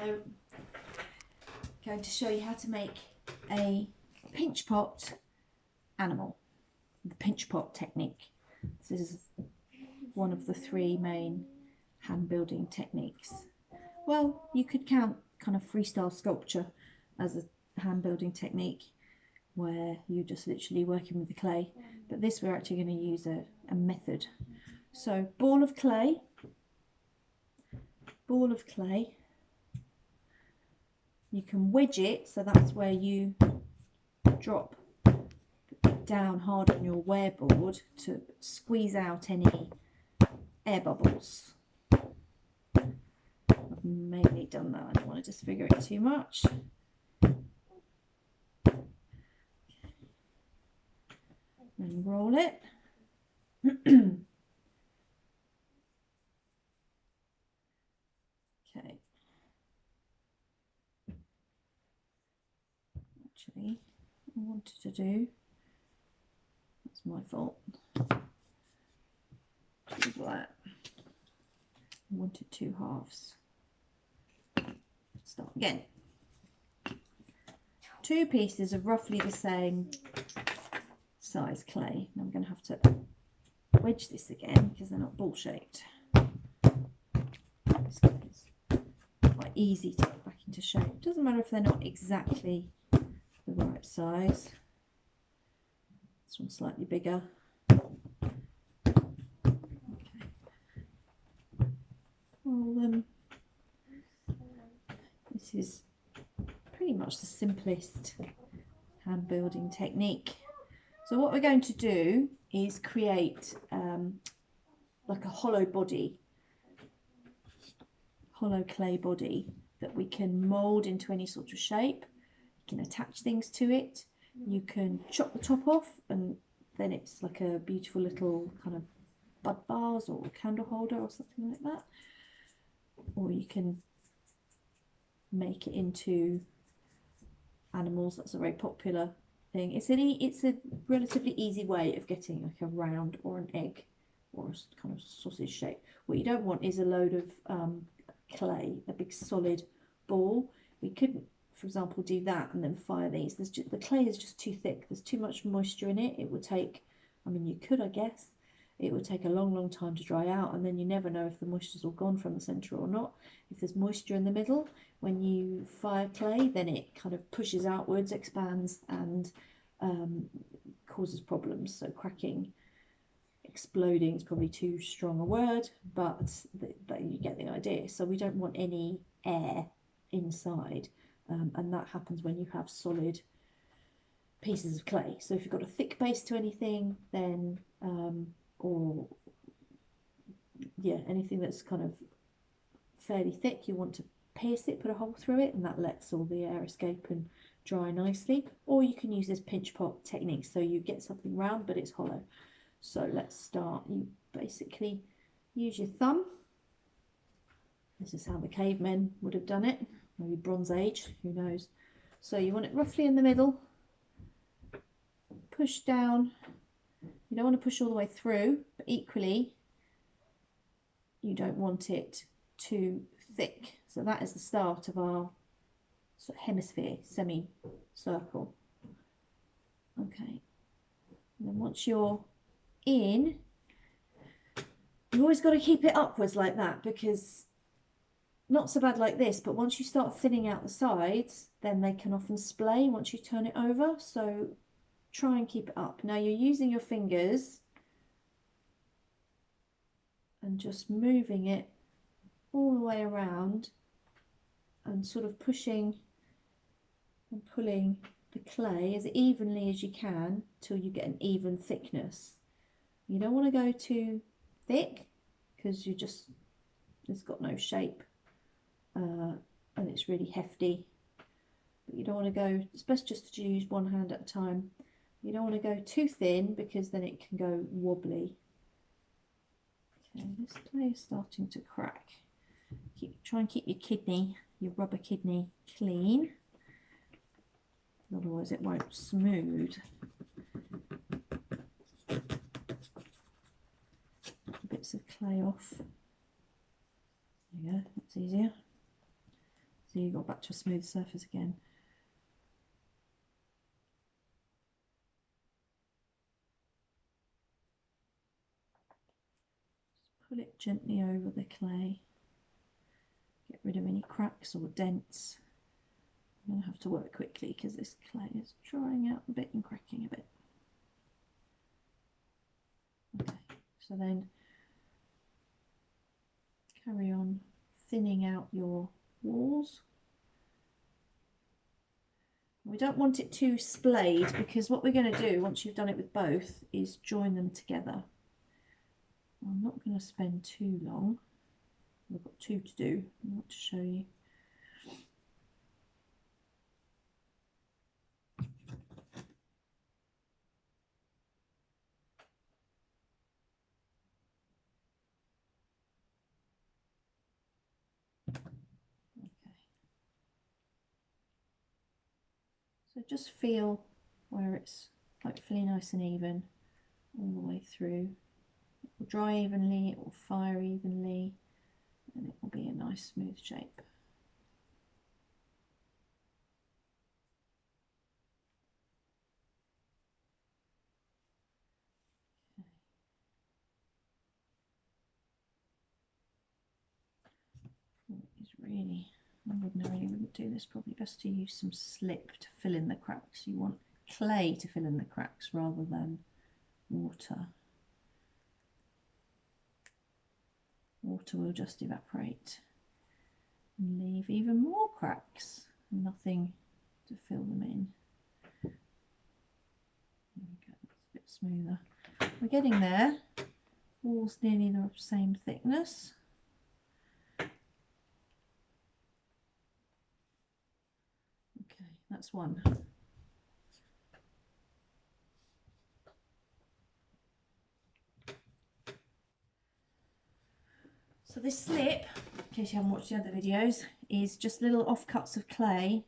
I'm going to show you how to make a pinch pot animal, the pinch pot technique. This is one of the 3 main hand building techniques. Well, you could count kind of freestyle sculpture as a hand building technique where you're just literally working with the clay, but this we're actually going to use a method. So ball of clay, you can wedge it, so that's where you drop down hard on your wear board to squeeze out any air bubbles. I've mainly done that, I don't want to disfigure it too much. And roll it. Okay. Actually, I wanted to do, that's my fault, that. I wanted 2 halves. Start again. 2 pieces of roughly the same size clay. Now I'm going to have to wedge this again because they're not ball shaped. It's quite easy to get back into shape. Doesn't matter if they're not exactly the right size. This one's slightly bigger. Okay. Well, this is pretty much the simplest hand building technique. So what we're going to do is create like a hollow body, hollow clay body that we can mould into any sort of shape. You can attach things to it. You can chop the top off and then it's like a beautiful little kind of bud vase or candle holder or something like that. Or you can make it into animals. That's a very popular thing. It's a relatively easy way of getting like a round or an egg or a kind of sausage shape. What you don't want is a load of clay, a big solid ball. We couldn't, for example, do that and then fire these. The clay is just too thick. There's too much moisture in it. It would take, I mean, you could, I guess. It would take a long time to dry out, and then you never know if the moisture's all gone from the centre or not. If there's moisture in the middle, when you fire clay, then it kind of pushes outwards, expands, and causes problems. So cracking, exploding is probably too strong a word, but you get the idea. So we don't want any air inside, and that happens when you have solid pieces of clay. So if you've got a thick base to anything, then or yeah, anything that's kind of fairly thick, you want to pierce it, put a hole through it, and that lets all the air escape and dry nicely. Or you can use this pinch pot technique, so you get something round but it's hollow. So let's start. You basically use your thumb. This is how the cavemen would have done it, maybe Bronze Age, who knows. So you want it roughly in the middle, push down. You don't want to push all the way through, but equally you don't want it too thick. So that is the start of our sort of hemisphere, semi-circle. Okay, and then once you're in, you've always got to keep it upwards like that, because not so bad like this, but once you start thinning out the sides, then they can often splay once you turn it over. So try and keep it up. Now you're using your fingers and just moving it all the way around and sort of pushing and pulling the clay as evenly as you can till you get an even thickness. You don't want to go too thick because it's got no shape and it's really hefty. But you don't want to go, it's best just to use one hand at a time. You don't want to go too thin because then it can go wobbly. Okay, this clay is starting to crack. Try and keep your rubber kidney clean, otherwise it won't smooth. Bits of clay off. There you go, that's easier. So you got back to a smooth surface again. Just pull it gently over the clay. Get rid of any cracks or dents. I'm going to have to work quickly because this clay is drying out a bit and cracking a bit. Okay, so then carry on thinning out your walls. We don't want it too splayed because what we're going to do once you've done it with both is join them together. I'm not going to spend too long. We've got two to do. I want to show you. So just feel where it's hopefully nice and even all the way through. It will dry evenly, it will fire evenly, and it will be a nice smooth shape. It's really, I wouldn't do this, probably best to use some slip to fill in the cracks. You want clay to fill in the cracks rather than water. Water will just evaporate and leave even more cracks and nothing to fill them in. There we go, that's a bit smoother. We're getting there. Wall's nearly the same thickness. Okay, that's one. So this slip, in case you haven't watched the other videos, is just little offcuts of clay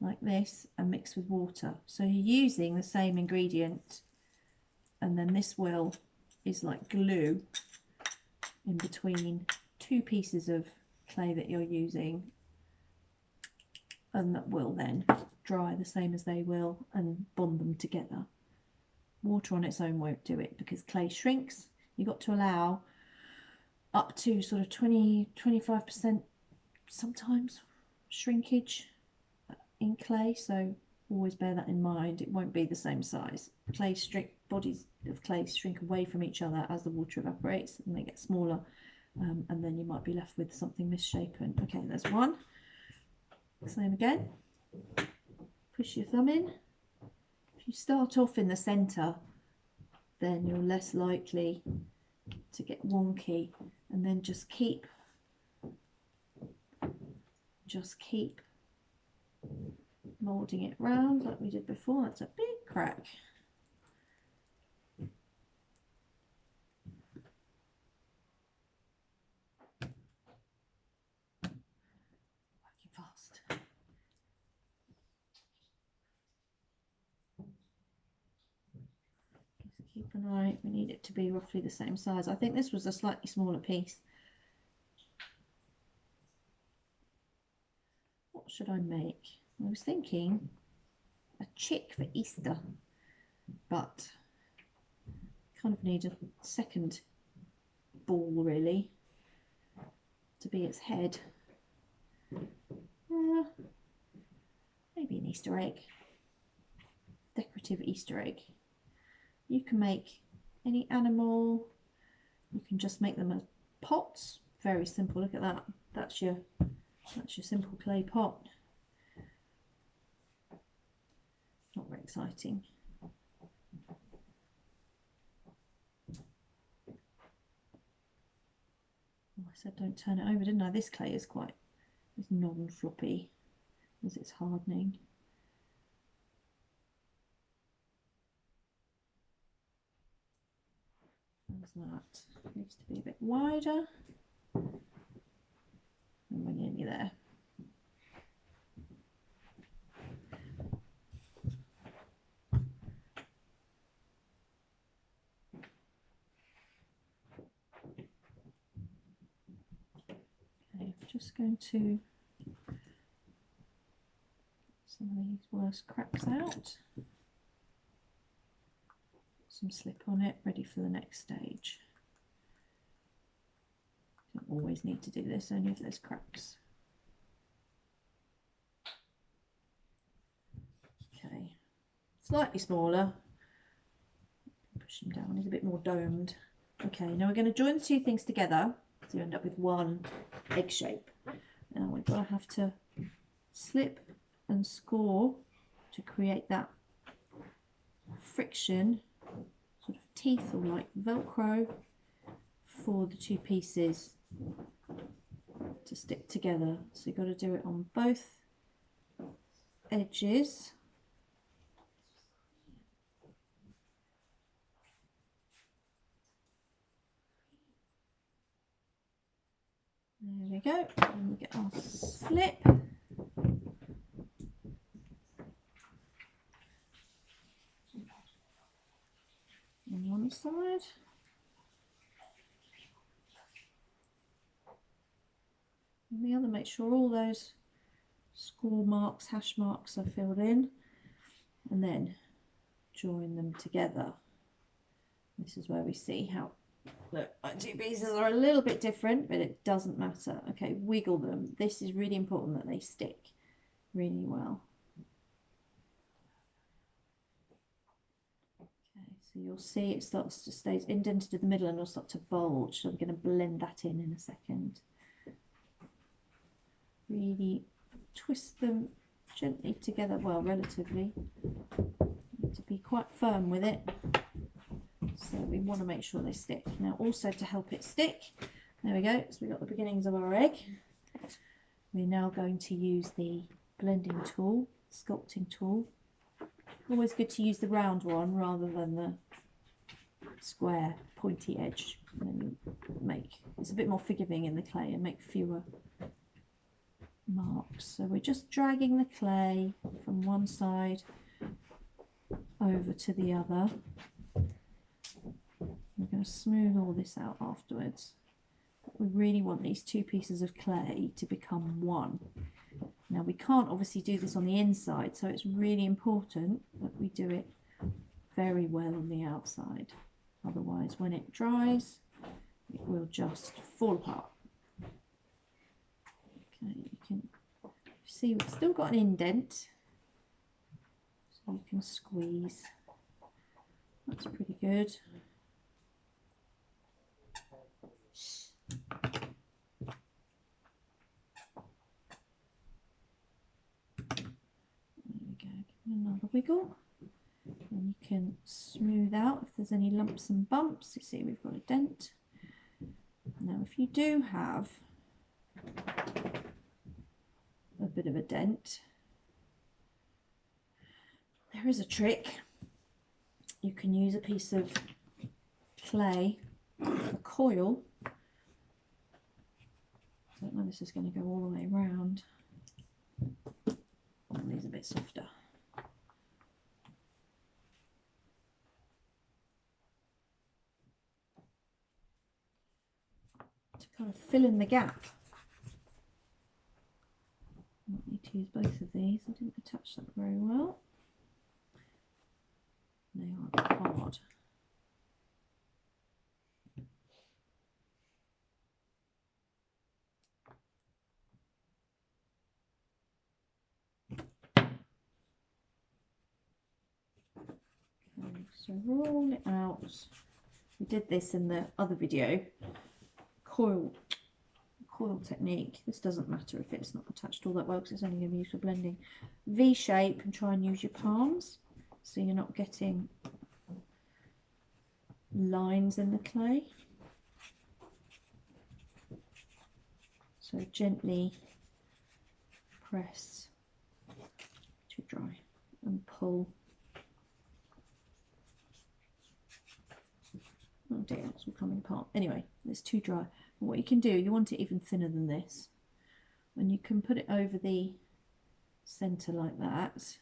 like this and mixed with water. So you're using the same ingredient, and then this is like glue in between two pieces of clay that you're using, and that will then dry the same as they will and bond them together. Water on its own won't do it because clay shrinks. You've got to allow up to sort of 20–25% sometimes shrinkage in clay, so always bear that in mind. It won't be the same size. Bodies of clay shrink away from each other as the water evaporates and they get smaller, and then you might be left with something misshapen. Okay, there's one. Same again. Push your thumb in. If you start off in the center, then you're less likely to get wonky, and then just keep molding it round like we did before. That's a big crack. Working fast. Just keep an eye. We need it to be roughly the same size. I think this was a slightly smaller piece. What should I make? I was thinking a chick for Easter, but kind of need a second ball really to be its head. Maybe an Easter egg, decorative Easter egg. You can make any animal, you can just make them as pots, very simple. Look at that, that's your simple clay pot. Not very exciting. I said don't turn it over, didn't I? This clay is non-floppy as it's hardening. How's that? Needs to be a bit wider. And we're nearly there. Okay, I'm just going to some of these worst cracks out. Some slip on it, ready for the next stage. Don't always need to do this, only if there's cracks. Okay, slightly smaller. Push him down, he's a bit more domed. Okay, now we're going to join the two things together so you end up with one egg shape. Now we've got to have to slip and score to create that friction, sort of teeth or like Velcro for the two pieces to stick together. So you've got to do it on both edges. There we go, and we get our slip. On one side. And the other, make sure all those score marks, hash marks are filled in, and then join them together. This is where we see how, look, my two pieces are a little bit different, but it doesn't matter. Okay, wiggle them. This is really important that they stick really well. Okay, so you'll see it starts to stay indented in the middle and it'll start to bulge. So I'm going to blend that in a second. Really twist them gently together, well, relatively. You need to be quite firm with it. So we want to make sure they stick. Now also to help it stick, there we go, so we've got the beginnings of our egg. We're now going to use the blending tool, sculpting tool. Always good to use the round one rather than the square pointy edge. And then it's a bit more forgiving in the clay and make fewer marks. So we're just dragging the clay from one side over to the other. We're going to smooth all this out afterwards. But we really want these two pieces of clay to become one. Now we can't obviously do this on the inside, so it's really important that we do it very well on the outside. Otherwise, when it dries, it will just fall apart. Okay, you can see we've still got an indent, so you can squeeze. That's pretty good. Another wiggle, and you can smooth out if there's any lumps and bumps. You see we've got a dent. Now if you do have a bit of a dent, there is a trick. You can use a piece of clay, a coil. I don't know, this is going to go all the way around. And these are a bit softer. To kind of fill in the gap. I might need to use both of these. I didn't attach that very well. They are a bit hard. Okay, so roll it out. We did this in the other video. Coil technique. This doesn't matter if it's not attached all that well because it's only going to be used for blending. V shape, and try and use your palms so you're not getting lines in the clay. So gently press, too dry, and pull. Oh dear, it's all coming apart. Anyway, it's too dry. And what you can do, you want it even thinner than this, and you can put it over the centre like that.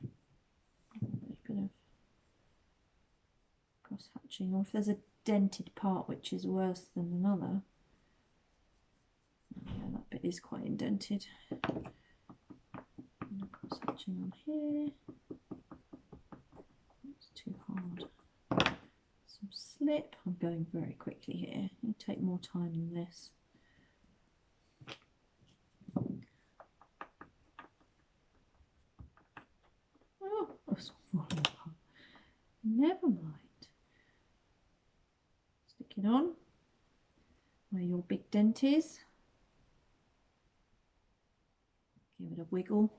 A bit of cross hatching, or if there's a dented part which is worse than another. Yeah, that bit is quite indented. Switching on here. It's too hard. Some slip. I'm going very quickly here. You take more time than this. Oh, that's falling apart. Never mind. Stick it on where your big dent is. Give it a wiggle,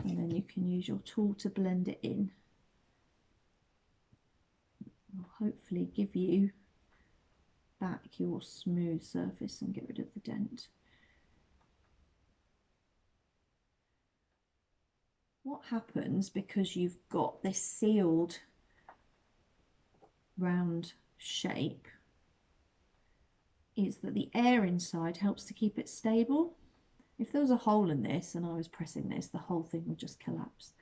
and then you can use your tool to blend it in. I'll hopefully give you back your smooth surface and get rid of the dent. What happens, because you've got this sealed round shape, is that the air inside helps to keep it stable. If there was a hole in this and I was pressing this, the whole thing would just collapse.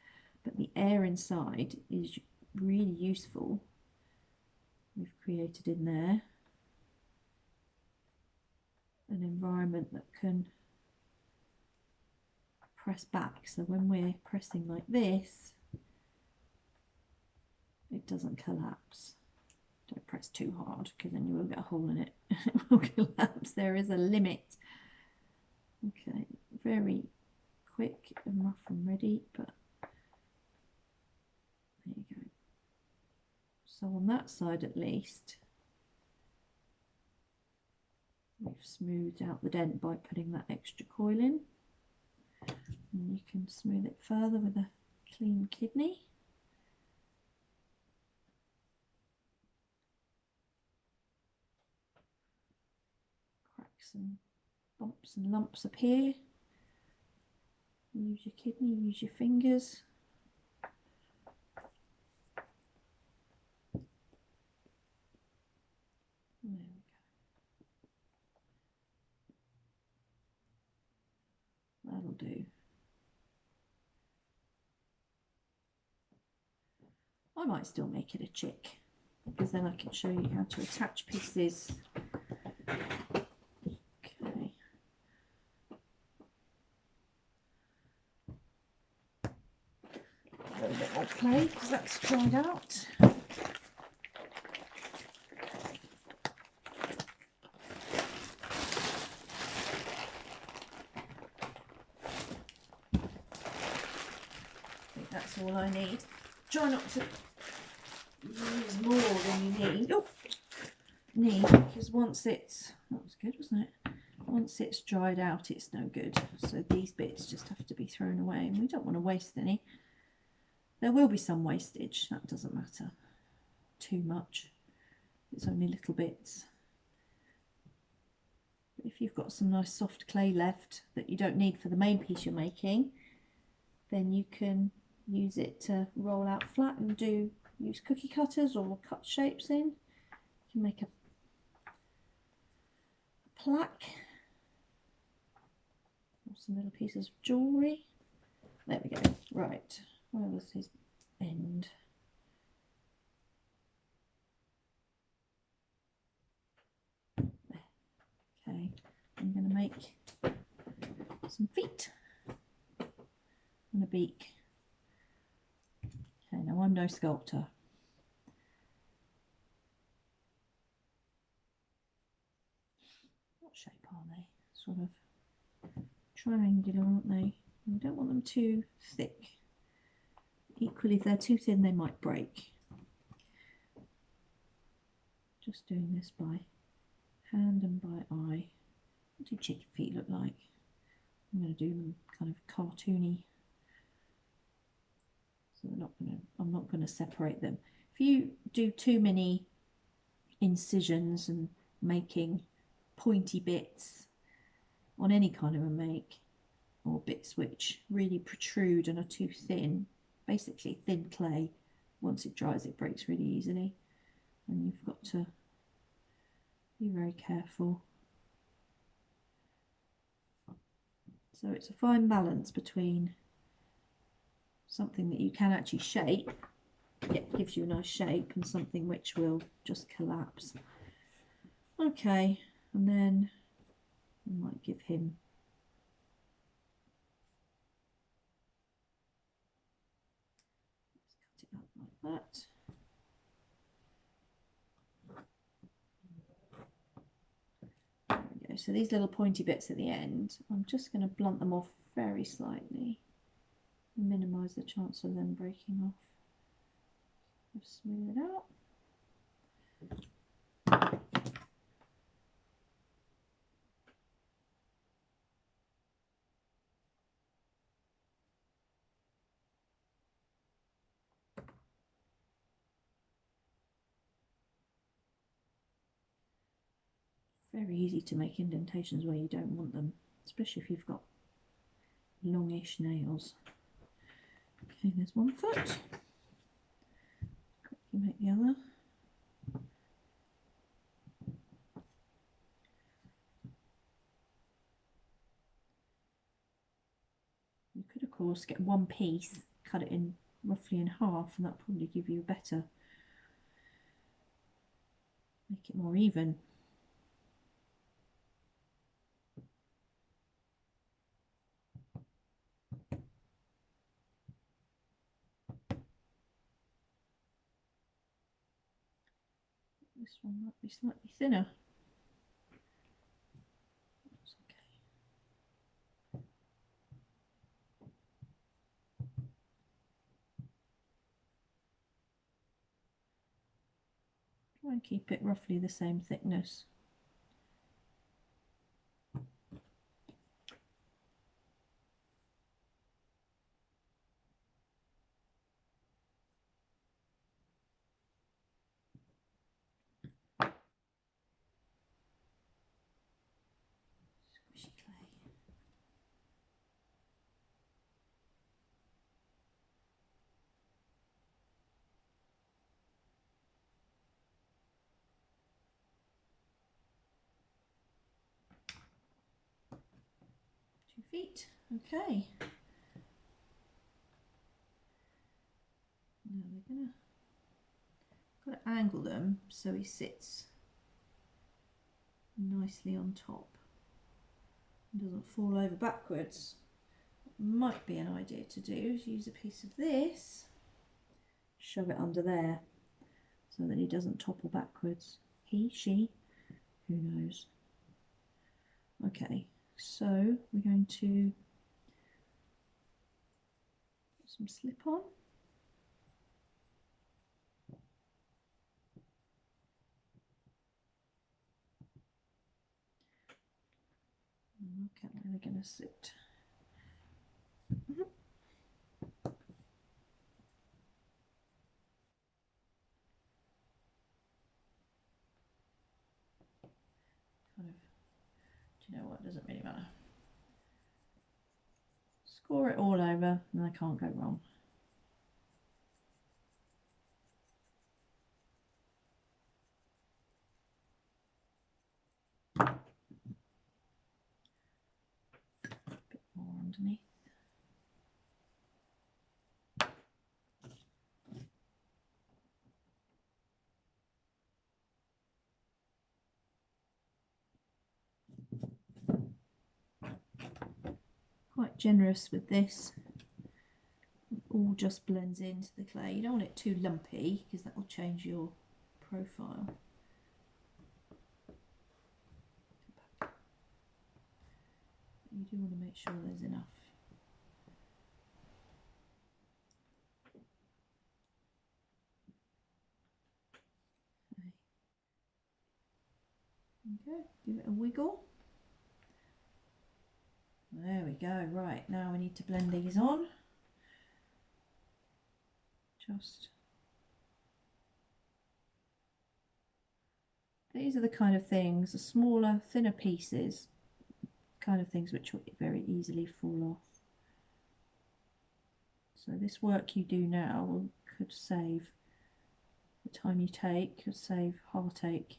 But the air inside is really useful. We've created in there an environment that can press back. So when we're pressing like this, it doesn't collapse. Don't press too hard, because then you will get a hole in it. It will collapse. There is a limit. Okay, very quick and rough and ready, but there you go. So on that side at least, we've smoothed out the dent by putting that extra coil in. And you can smooth it further with a clean kidney. Cracks and bumps and lumps appear. Use your kidney, use your fingers. There we go. That'll do. I might still make it a chick, because then I can show you how to attach pieces. Okay. A little bit more clay, because that's dried out. I think that's all I need. Try not to use more than you need. Oh, because once it's, that was good, wasn't it? Once it's dried out, it's no good. So these bits just have to be thrown away, and we don't want to waste any. There will be some wastage, that doesn't matter too much. It's only little bits. But if you've got some nice soft clay left that you don't need for the main piece you're making, then you can use it to roll out flat and use cookie cutters or cut shapes in. You can make a plaque or some little pieces of jewellery. There we go. Right, where was his end? There. Okay, I'm going to make some feet and a beak. Okay, now I'm no sculptor. What shape are they? Sort of triangular, aren't they? We don't want them too thick. Equally, if they're too thin, they might break. Just doing this by hand and by eye. What do chicken feet look like? I'm going to do them kind of cartoony. So I'm not going to separate them. If you do too many incisions and making pointy bits on any kind of a make, or bits which really protrude and are too thin, basically thin clay, once it dries it breaks really easily, and you've got to be very careful. So it's a fine balance between something that you can actually shape, yet gives you a nice shape, and something which will just collapse. Okay, and then I might give him that. There we go. So these little pointy bits at the end, I'm just going to blunt them off very slightly, minimise the chance of them breaking off. Just smooth it out. Very easy to make indentations where you don't want them, especially if you've got longish nails. Okay, there's one foot. Quickly make the other. You could, of course, get one piece, cut it in roughly in half, and that'll probably give you a better, make it more even. This one might be slightly thinner. That's okay. Try and keep it roughly the same thickness. Squishy clay. 2 feet. Okay. Now we're got to angle them so he sits nicely on top and doesn't fall over backwards. What might be an idea to do is use a piece of this, shove it under there so that he doesn't topple backwards. He, she, who knows. Okay, so we're going to put some slip on. Look at where they're going to sit. Kind of, do you know what, doesn't really matter. Score it all over and I can't go wrong. A bit more underneath. Quite generous with this. It all just blends into the clay. You don't want it too lumpy because that will change your profile. You do want to make sure there's enough. Okay, give it a wiggle. There we go. Right, now we need to blend these on. These are the kind of things, the smaller, thinner pieces, kind of things which will very easily fall off. So this work you do now could save the time you take, could save heartache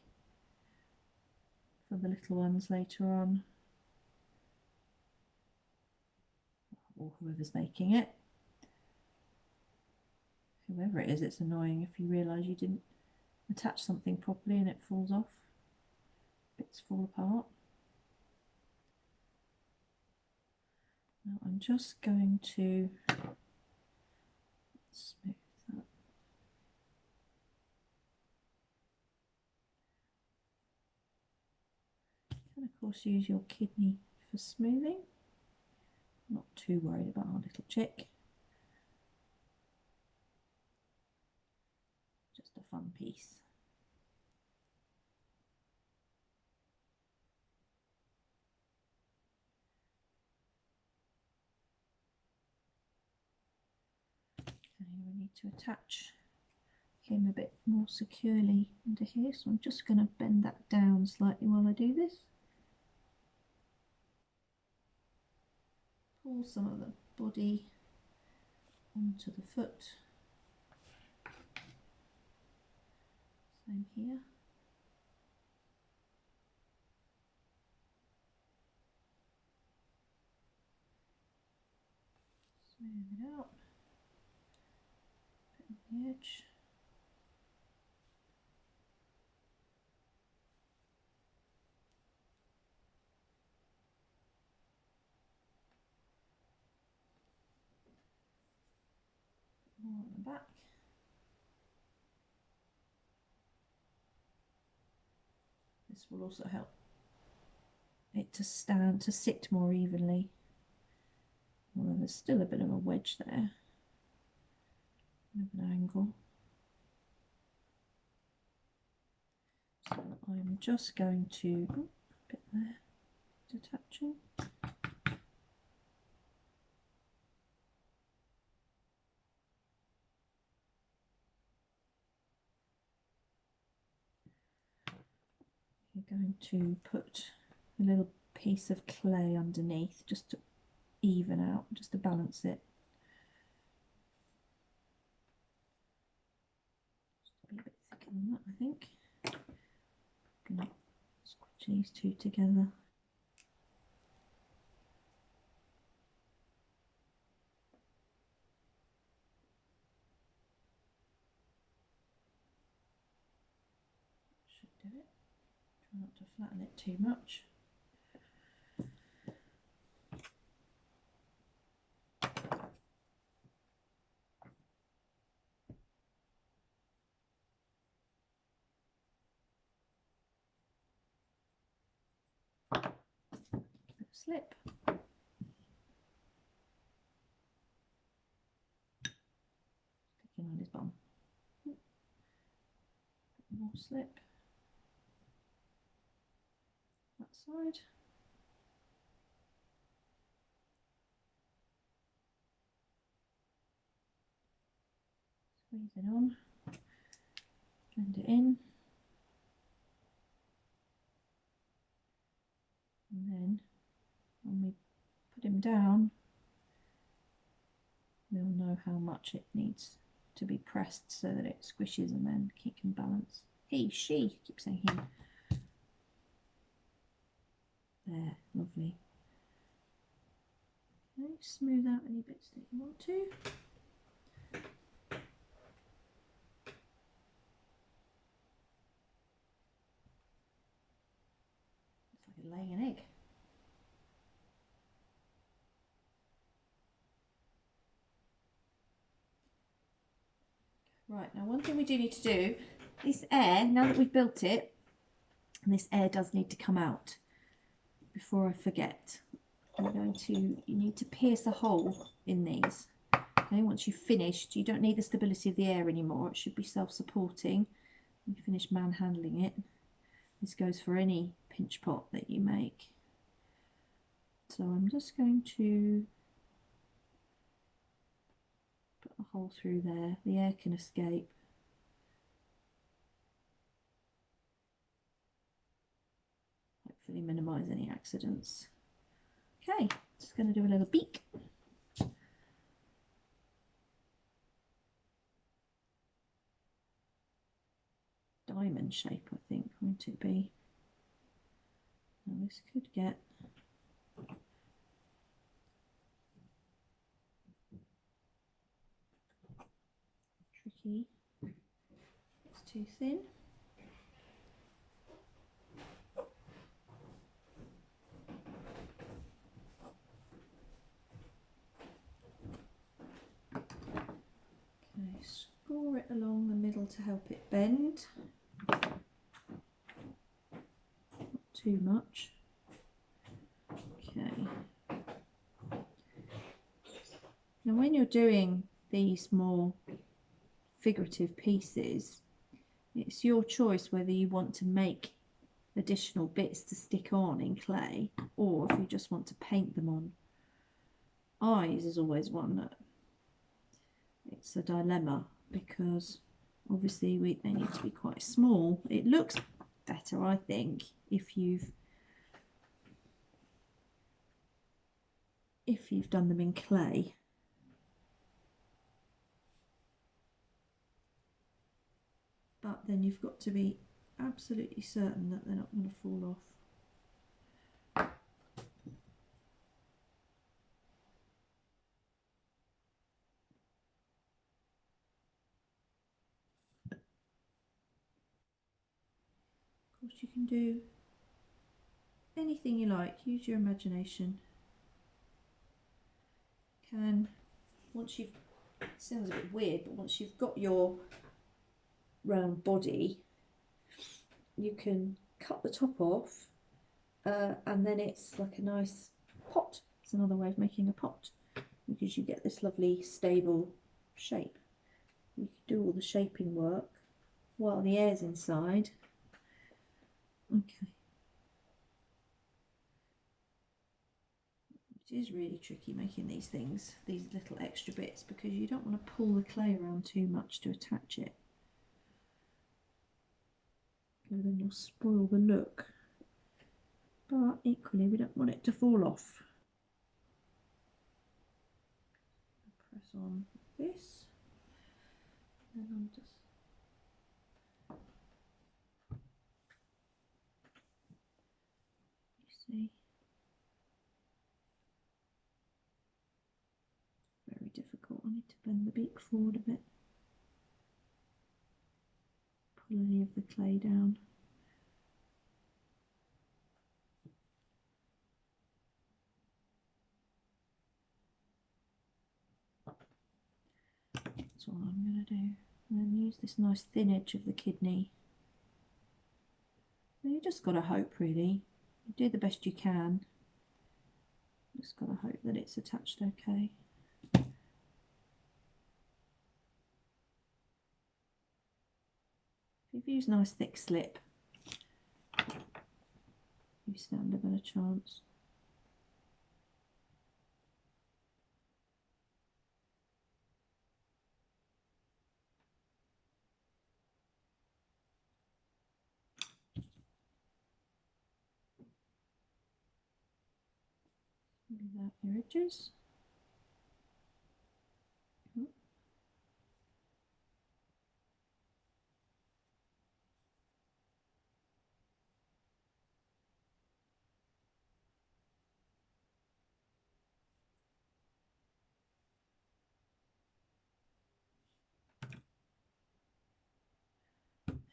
for the little ones later on, or whoever's making it. Whoever it is, it's annoying if you realise you didn't attach something properly and it falls off. Bits fall apart. Now I'm just going to smooth that And of course use your kidney for smoothing. Not too worried about our little chick. Just a fun piece. Okay, we need to attach him a bit more securely into here, so I'm just going to bend that down slightly while I do this. Pull some of the body onto the foot. Same here. Smooth it out. Put on the edge. More on the back. This will also help it to sit more evenly. Although there's still a bit of a wedge there, a bit of an angle. So I'm just going to, a bit there, detaching. You're going to put a little piece of clay underneath just to even out, just to balance it. Just be a bit thicker than that, I think. I'm going to squidge these two together. Should do it. Try not to flatten it too much. Slip. Sticking on his bum. More slip. That side. Squeeze it on. Blend it in. And then when we put him down, we'll know how much it needs to be pressed so that it squishes and then he can balance. He, she, keep saying he. There, lovely. Okay, smooth out any bits that you want to. It's like laying an egg. Right, now one thing we do need to do, this air, now that we've built it, and this air does need to come out before I forget. You need to pierce a hole in these. Okay, once you've finished, you don't need the stability of the air anymore. It should be self-supporting. You finish manhandling it. This goes for any pinch pot that you make. So I'm just going to put a hole through there. The air can escape. Hopefully minimise any accidents. Okay, just going to do a little beak. Diamond shape, I think, won't it be? Now this could get tricky. It's too thin. Okay, score it along the middle to help it bend. Not too much. Now when you're doing these more figurative pieces, it's your choice whether you want to make additional bits to stick on in clay or if you just want to paint them on. Eyes is always one that it's a dilemma because obviously they need to be quite small. It looks better, I think, if you've done them in clay. But then you've got to be absolutely certain that they're not going to fall off. Of course, you can do anything you like, use your imagination. Once you've, it sounds a bit weird, but once you've got your round body, you can cut the top off and then it's like a nice pot. It's another way of making a pot because you get this lovely stable shape. You can do all the shaping work while the air's inside. Okay. It is really tricky making these things, these little extra bits, because you don't want to pull the clay around too much to attach it. And then you'll spoil the look. But equally, we don't want it to fall off. Press on this, and I'm just see. Very difficult. I need to bend the beak forward a bit. Pull any of the clay down. That's all I'm going to do. And then use this nice thin edge of the kidney. And you just got to hope, really. You do the best you can. Just got to hope that it's attached okay. If you use nice thick slip, you stand a better chance. Smooth out your edges.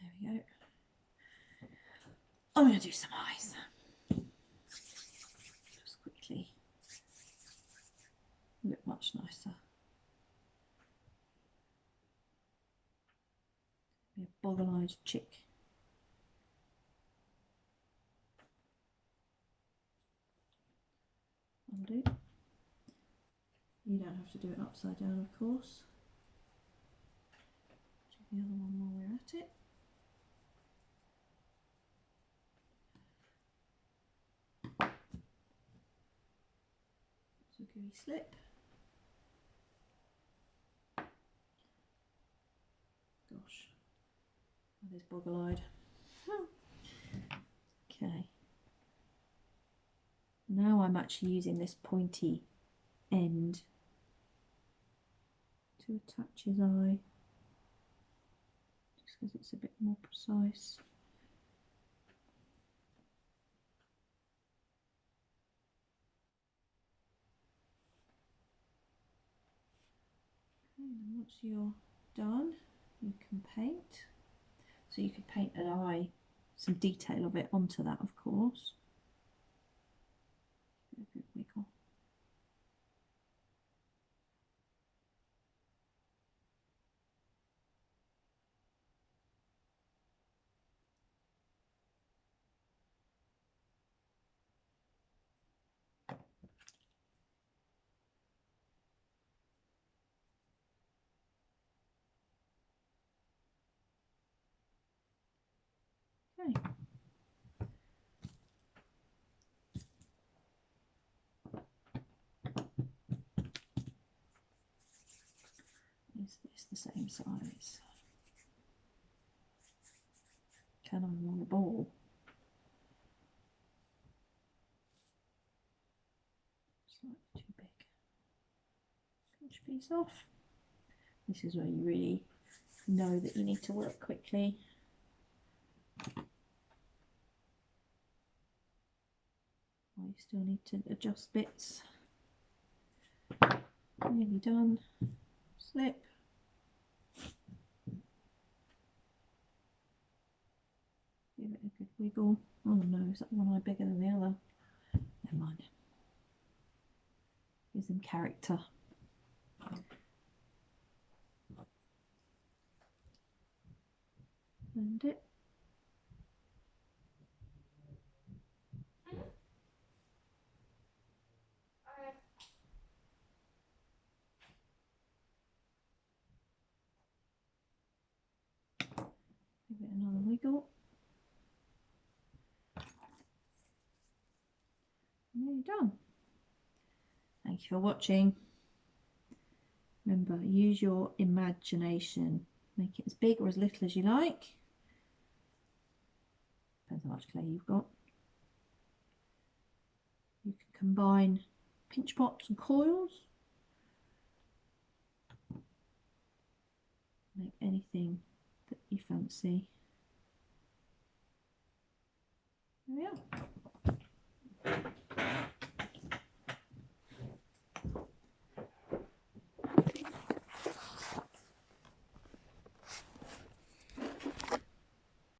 There we go. I'm going to do some eyes. Just quickly. Look much nicer. Be a boggle-eyed chick. I'll do. You don't have to do it upside down, of course. Do the other one while we're at it. So gooey slip. Gosh, that is boggle-eyed. Okay. Now I'm actually using this pointy end to attach his eye, just because it's a bit more precise. Okay, and once you're done, you can paint. So you could paint an eye, some detail of it onto that, of course. A good wiggle. Okay. Is this the same size? Can I roll a ball? Slightly too big. Pinch a piece off. This is where you really know that you need to work quickly. Or you still need to adjust bits. Nearly done. Slip. Give it a good wiggle. Oh no, is that one eye bigger than the other? Never mind. Gives them character. Blend it. Give it another wiggle. And there you're done. Thank you for watching. Remember, use your imagination. Make it as big or as little as you like. Depends how much clay you've got. You can combine pinch pots and coils. Make anything that you fancy. There we are.